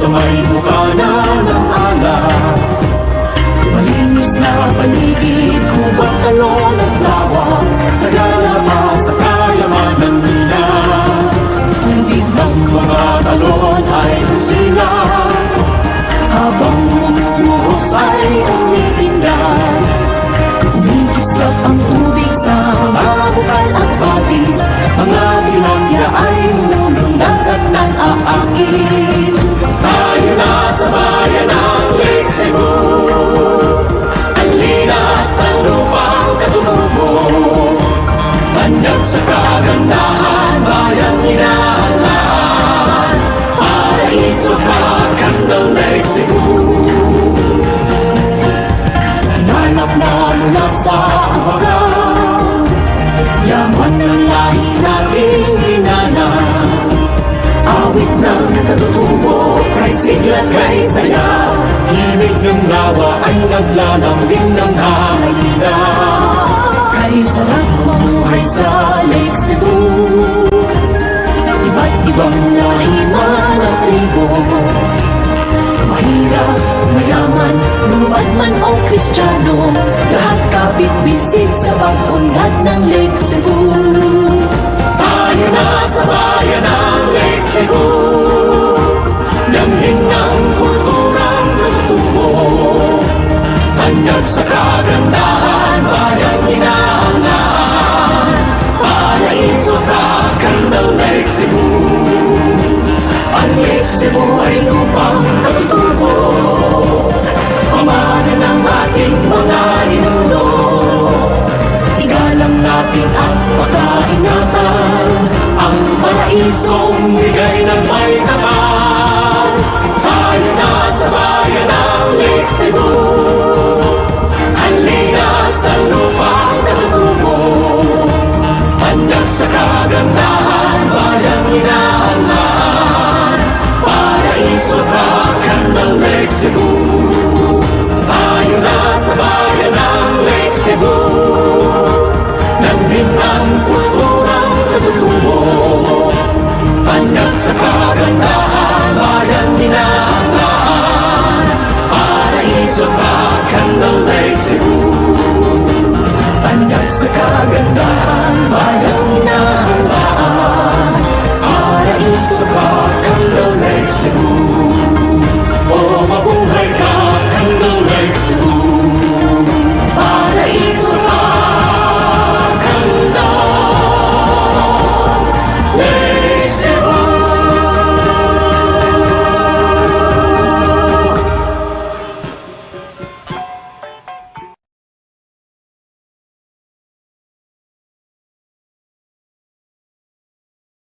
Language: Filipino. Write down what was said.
Sa may bukana ng alak, malinis na paligid, kubang talon at lawak, sagana pa sa kayamanan nila. Tubig ng mga talon ay busina, habang bumubuhos ay umitindag. Umikislap ang tubig sa mga bukal at batis, mga bilangya ay lumulundag at nang-aakit. Tayo na sa bayan ng Lake Cebu, alina sa lupang katutubo, tanyag sa kagandahan, bayang inaalaan, paraiso hakan ng Lake Cebu. Nanap na mula sa abaga, yaman ng lahi nating hinanap, awit ng katutubo, kay sigla kay saya, himig ng lawa ay naglalambing ng halina. Kay sarap mamuhay sa Lake Cebu, iba't ibang lahi man at tribo, mahirap, mayaman, lumad man o Kristiyano, lahat kapit-bisig sa pag-unlad ng Lake Cebu. Tayo na sa bayan ng Lake Cebu, damhin ng kulturang katutubo, tanyag sa kagandahan, bayang inaangaan, paraiso hakan ng Lake Cebu. Ang Lake Cebu ay lupang katutubo, pamana ng ating mga ninuno. Igalang natin ang pagkaingatan, ang paraisong bigay ng may kapal. Tayo na sa bayan ng Lake Cebu, halina sa lupang katutubo, tanyag sa kagandahan, bayang inaalaan, paraiso hakan ng Lake Cebu. Tayo na sa bayan ng Lake Cebu, damhin ng kulturang katutubo, tanyag sa kagandahan, bayang inaalaan, paraiso hakan ng Lake Cebu. Tanyag sa kagandahan, bayang inaalaan, paraiso hakan ng Lake Cebu.